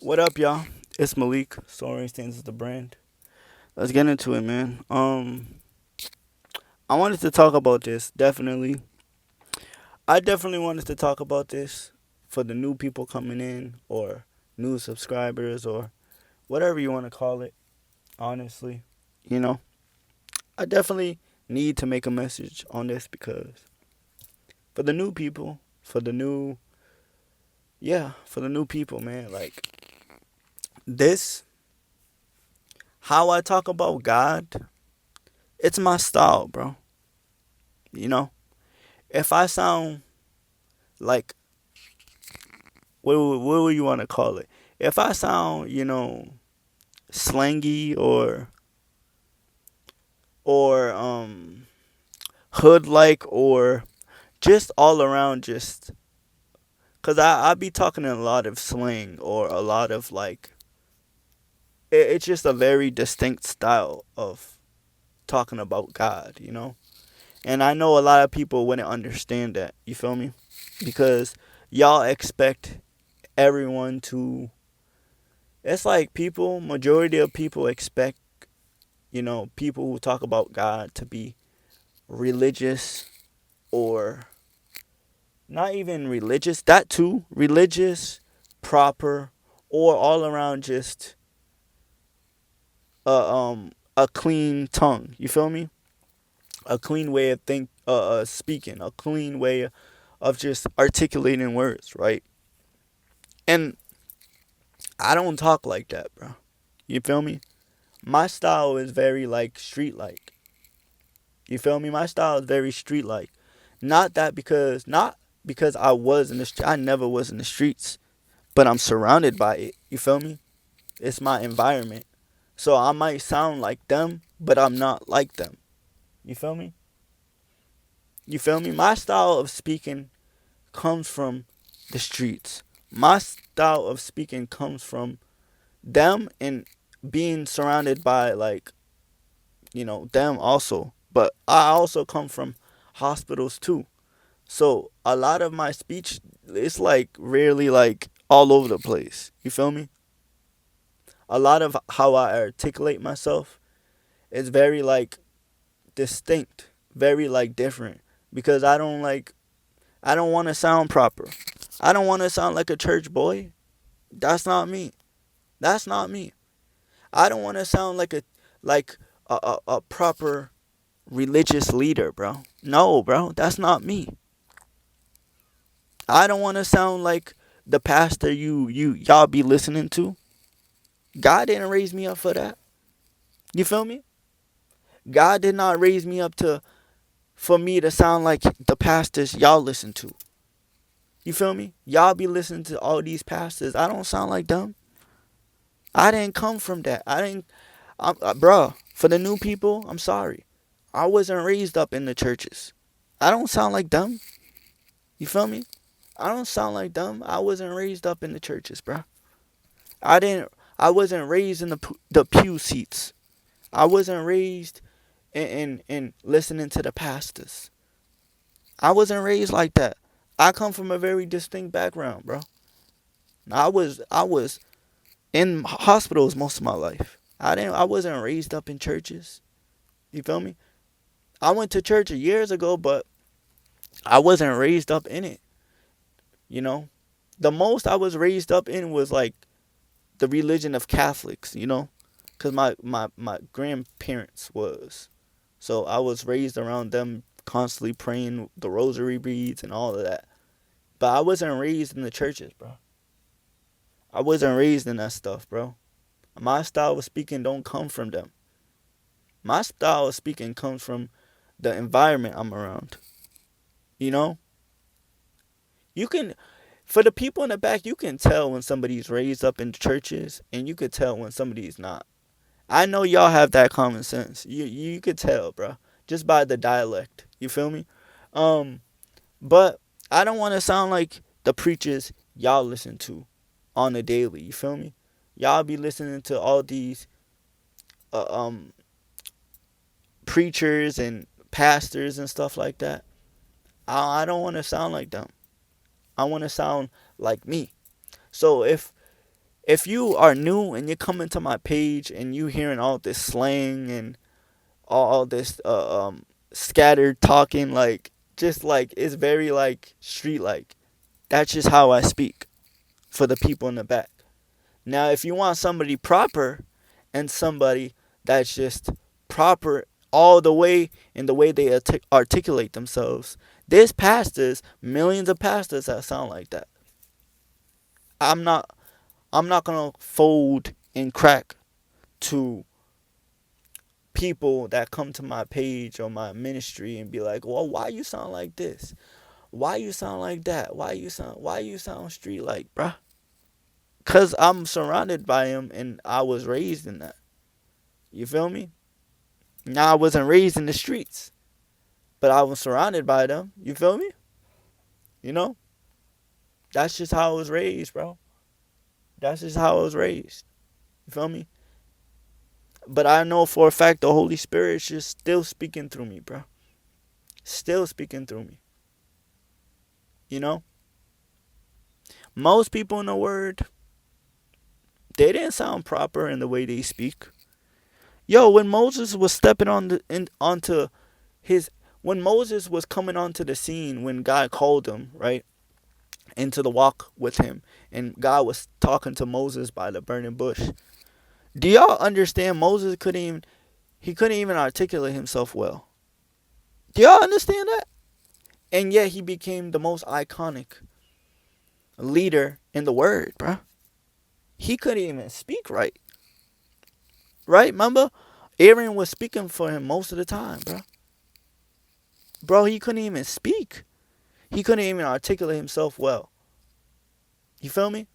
What up, y'all? It's Malik. Soaring stands as the brand. Let's get into it, man. I wanted to talk about this. Definitely, I definitely wanted to talk about this for the new people coming in, or new subscribers, or whatever you want to call it. Honestly, you know, I definitely need to make a message on this because for the new people, for the new people, man. Like this, how I talk about God, it's my style, bro. You know, if I sound like what would you want to call it? If I sound, slangy or hood like or just all around just cuz I be talking in a lot of slang or a lot of like it's just a very distinct style of talking about God, you know? And I know a lot of people wouldn't understand that. You feel me? Because y'all expect everyone to it's like people majority of people expect people who talk about God to be religious or not even religious, that too, religious, proper, or all around just a clean tongue. You feel me? A clean way of speaking, a clean way of just articulating words, right? And I don't talk like that, bro. You feel me? My style is very like street like. You feel me? My style is very street like. Not because I was in the street. I never was in the streets, but I'm surrounded by it. You feel me? It's my environment. So I might sound like them, but I'm not like them. You feel me? You feel me? My style of speaking comes from the streets. My style of speaking comes from them and being surrounded by like, them also. But I also come from hospitals too. So a lot of my speech it's like rarely like all over the place. You feel me? A lot of how I articulate myself is very like distinct, very like different because I don't want to sound proper. I don't want to sound like a church boy. That's not me. That's not me. I don't want to sound like a proper religious leader, bro. No, bro, that's not me. I don't want to sound like the pastor y'all be listening to. God didn't raise me up for that. You feel me? God did not raise me up to for me to sound like the pastors y'all listen to. You feel me? Y'all be listening to all these pastors. I don't sound like them. I didn't come from that. I didn't, bruh. For the new people, I'm sorry. I wasn't raised up in the churches. I don't sound like them. You feel me? I don't sound like them. I wasn't raised up in the churches, bruh. I didn't. I wasn't raised in the pew seats. I wasn't raised in listening to the pastors. I wasn't raised like that. I come from a very distinct background, bro. I was in hospitals most of my life. I wasn't raised up in churches. You feel me? I went to church years ago, but I wasn't raised up in it. You know, the most I was raised up in was like the religion of Catholics. Cause my grandparents was, so I was raised around them, constantly praying the rosary beads and all of that. But I wasn't raised in the churches, bro. I wasn't raised in that stuff, bro. My style of speaking don't come from them. My style of speaking comes from the environment I'm around. You know, you can for the people in the back, you can tell when somebody's raised up in churches, and you could tell when somebody's not. I know y'all have that common sense. You could tell, bro, just by the dialect. You feel me? Um, but I don't want to sound like the preachers y'all listen to on a daily. You feel me? Y'all be listening to all these uh, um preachers and pastors and stuff like that. I don't want to sound like them. I want to sound like me. So if If you are new and you're coming to my page and you hearing all this slang and all this scattered talking, like just like it's very like street like. That's just how I speak for the people in the back. Now, if you want somebody proper and somebody that's just proper all the way in the way they articulate themselves, there's pastors, millions of pastors that sound like that. I'm not I'm not gonna fold and crack to people that come to my page or my ministry and be like, well, why you sound like this? Why you sound like that? Why you sound street like, bruh? Cause I'm surrounded by him and I was raised in that. You feel me? Now I wasn't raised in the streets, but I was surrounded by them. You feel me? You know? That's just how I was raised, bro. That's just how I was raised. You feel me? But I know for a fact the Holy Spirit is just still speaking through me, bro. Still speaking through me. You know? Most people in the word, they didn't sound proper in the way they speak. Yo, when Moses was stepping onto his when Moses was coming onto the scene, when God called him, right, into the walk with him, and God was talking to Moses by the burning bush. Do y'all understand Moses couldn't even articulate himself well. Do y'all understand that? And yet he became the most iconic leader in the word, bruh. He couldn't even speak right. Right? Remember? Aaron was speaking for him most of the time, bruh. Bro, he couldn't even speak. He couldn't even articulate himself well. You feel me?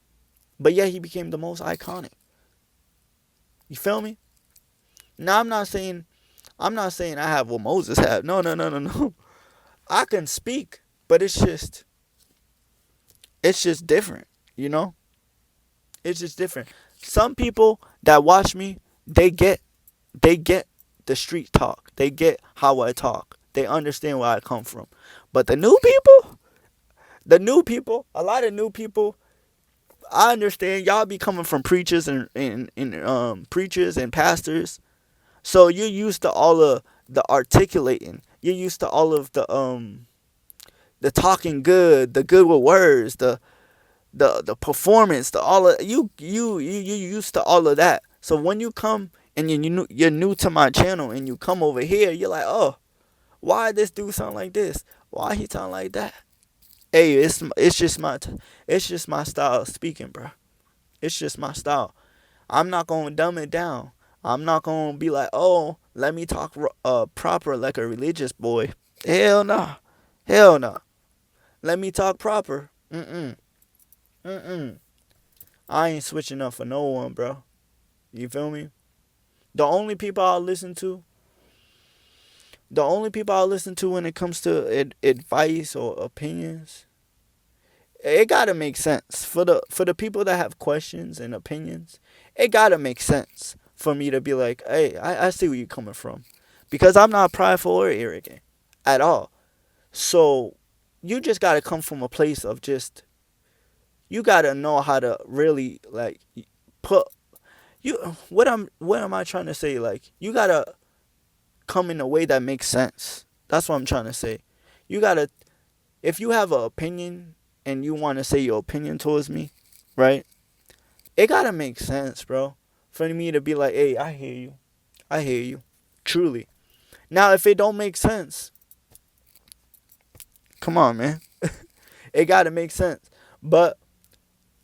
But yet he became the most iconic. You feel me? Now I'm not saying I have what Moses had. No, no, no, no, no. I can speak, but it's just different, you know? It's just different. Some people that watch me, they get the street talk. They get how I talk. They understand where I come from. But the new people, a lot of new people, I understand y'all be coming from preachers and preachers and pastors. So you're used to all of the articulating. You're used to all of the talking good, the good with words, the performance, the all of you used to all of that. So when you come and you're new to my channel and you come over here, you're like, oh, why this dude sound like this? Why he sound like that? Hey, it's just my style of speaking, bro. It's just my style. I'm not gonna dumb it down. I'm not gonna be like, oh, let me talk proper like a religious boy. Hell no, hell no. Let me talk proper. Mm. I ain't switching up for no one, bro. You feel me? The only people I'll listen to, the only people I'll listen to when it comes to advice or opinions, it gotta make sense for the people that have questions and opinions. It gotta make sense for me to be like, hey, I see where you're coming from, because I'm not prideful or arrogant at all. So you just gotta come from a place of just you gotta know how to really like put you what am I trying to say? Like you gotta come in a way that makes sense. That's what I'm trying to say. You gotta if you have an opinion and you want to say your opinion towards me, right? It gotta make sense, bro. For me to be like, hey, I hear you. I hear you. Truly. Now if it don't make sense, come on, man. It gotta make sense. But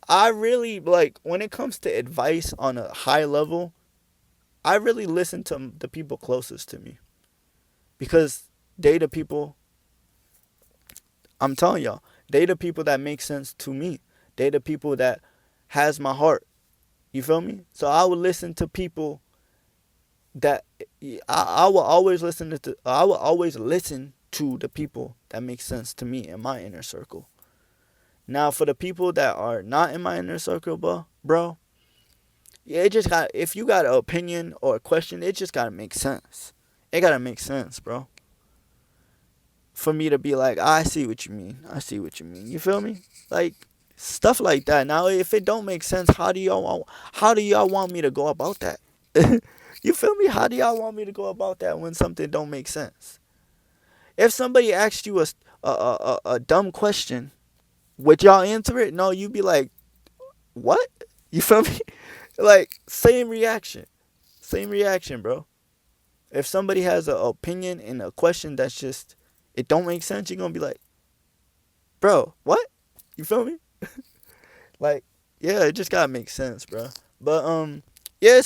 I really like when it comes to advice on a high level, I really listen to the people closest to me. Because they the people I'm telling y'all, they the people that make sense to me. They the people that has my heart. You feel me? So I would listen to people that I will always I will always listen to the people that make sense to me in my inner circle. Now for the people that are not in my inner circle, bro, yeah, it just got if you got an opinion or a question, it just gotta make sense. It gotta make sense, bro. For me to be like, I see what you mean. I see what you mean. You feel me? Like Stuff like that. Now, if it don't make sense, how do y'all want me to go about that? You feel me? How do y'all want me to go about that when something don't make sense? If somebody asked you a dumb question, would y'all answer it? No, you'd be like, what? You feel me? Like, same reaction, bro. If somebody has an opinion in a question that's just, it don't make sense, you're gonna be like, bro, what? You feel me? Like, yeah, it just gotta make sense, bro. But yeah,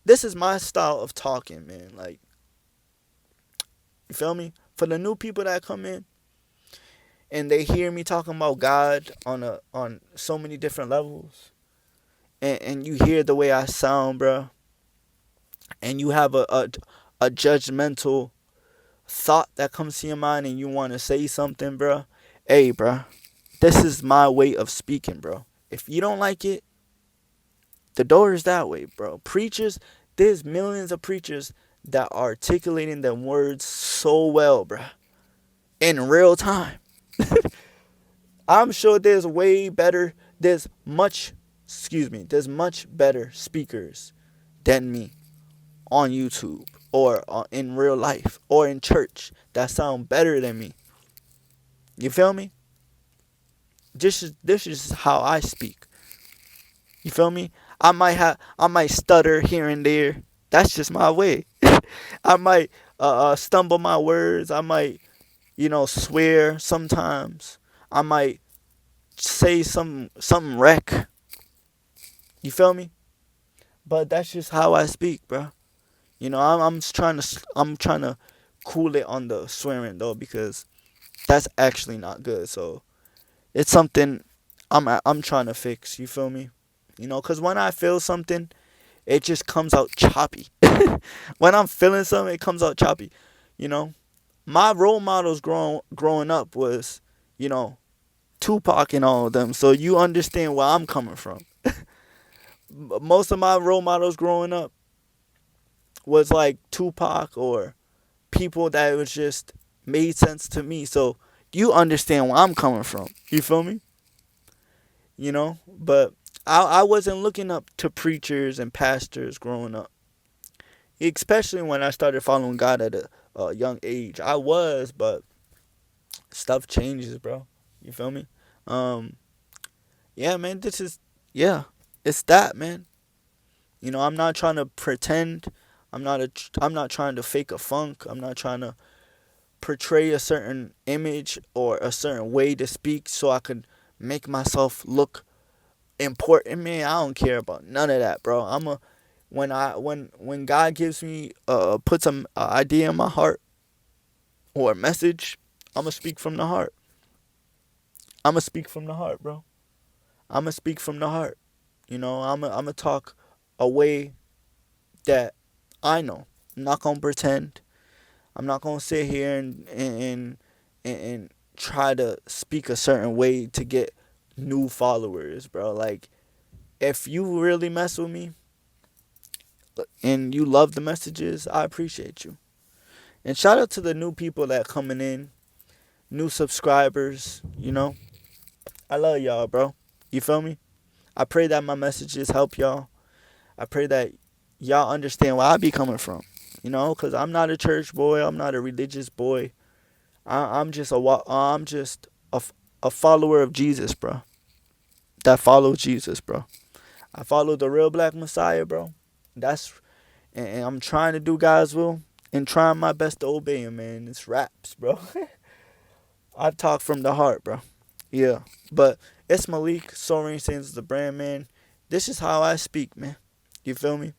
this is my style of talking, man. Like, you feel me? For the new people that come in and they hear me talking about God on so many different levels, and you hear the way I sound, bro, and you have a judgmental thought that comes to your mind and you want to say something, bro. Hey, bro, this is my way of speaking, bro. If you don't like it, the door is that way, bro. Preachers, there's millions of preachers that are articulating their words so well, bro, in real time. I'm sure there's much better speakers than me on YouTube or in real life or in church that sound better than me. You feel me? This is how I speak. You feel me? I might stutter here and there. That's just my way. I might stumble my words. I might swear sometimes. I might say something wreck. You feel me? But that's just how I speak, bro. I'm trying to cool it on the swearing though, because that's actually not good. So it's something I'm trying to fix. You feel me? Cause when I feel something, it just comes out choppy. When I'm feeling something, it comes out choppy. You know, my role models growing up was, you know, Tupac and all of them. So you understand where I'm coming from. Most of my role models growing up was like Tupac or people that was just made sense to me. So you understand where I'm coming from. You feel me? But I wasn't looking up to preachers and pastors growing up, especially when I started following God at a young age. I was, but stuff changes, bro. You feel me? Um, yeah, man. Yeah, it's that, man. I'm not trying to pretend. I'm not trying to fake a funk. I'm not trying to portray a certain image or a certain way to speak so I could make myself look important. Man, I don't care about none of that, bro. When God gives me puts an idea in my heart or a message, I'ma speak from the heart. I'ma speak from the heart, bro. I'ma speak from the heart. I'ma talk a way that I know. I'm not gonna pretend. I'm not gonna sit here and try to speak a certain way to get new followers, bro. Like, if you really mess with me and you love the messages, I appreciate you. And shout out to the new people that coming in, new subscribers. I love y'all, bro. You feel me? I pray that my messages help y'all. I pray that y'all understand where I be coming from. Cause I'm not a church boy. I'm not a religious boy. I'm just a follower of Jesus, bro. That follows Jesus, bro. I follow the real Black Messiah, bro. And I'm trying to do God's will and trying my best to obey Him, man. It's raps, bro. I talk from the heart, bro. Yeah, but it's Malik. Soaring Saints is the brand, man. This is how I speak, man. You feel me?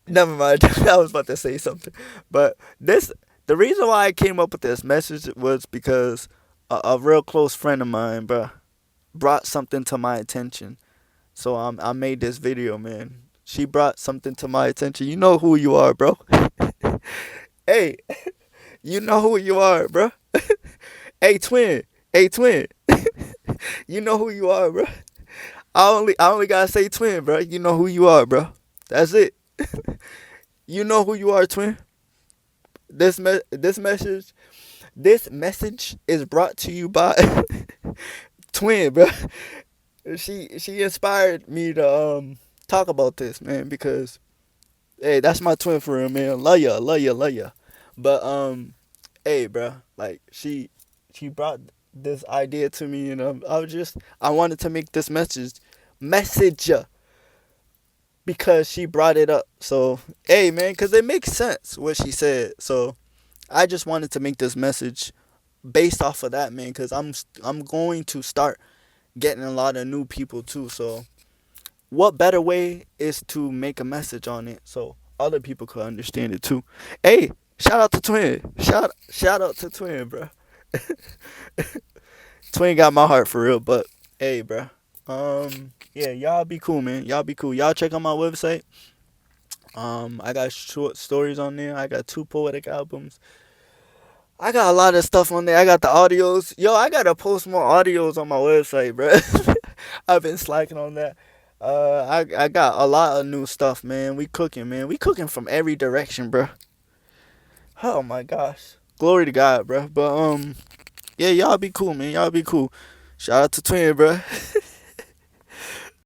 Never mind. I was about to say something, but the reason why I came up with this message was because a real close friend of mine, bro, brought something to my attention. So I made this video, man. She brought something to my attention. You know who you are, bro. Hey, you know who you are, bro. Hey, twin. Hey, twin. You know who you are, bro. I only gotta say twin, bro. You know who you are, bro. That's it. You know who you are, twin. This message is brought to you by Twin, bro. She inspired me to talk about this, man, because hey, that's my twin for real, man. Love ya, love ya, love ya. But hey, bro, like she brought this idea to me, and I wanted to make this message because she brought it up. So hey, man, because it makes sense what she said. So I just wanted to make this message based off of that, man, because I'm going to start getting a lot of new people too. So what better way is to make a message on it so other people could understand it too. Hey, shout out to Twin. Shout out to Twin, bro. Twin got my heart for real, but hey, bro. Yeah, y'all be cool, man. Y'all be cool. Y'all check out my website. I got short stories on there. I got 2 poetic albums. I got a lot of stuff on there. I got the audios. Yo, I gotta post more audios on my website, bro. I've been slacking on that. I got a lot of new stuff, man. We cooking, man. We cooking from every direction, bro. Oh my gosh, glory to God, bro. But yeah, y'all be cool, man. Y'all be cool. Shout out to Twin, bro.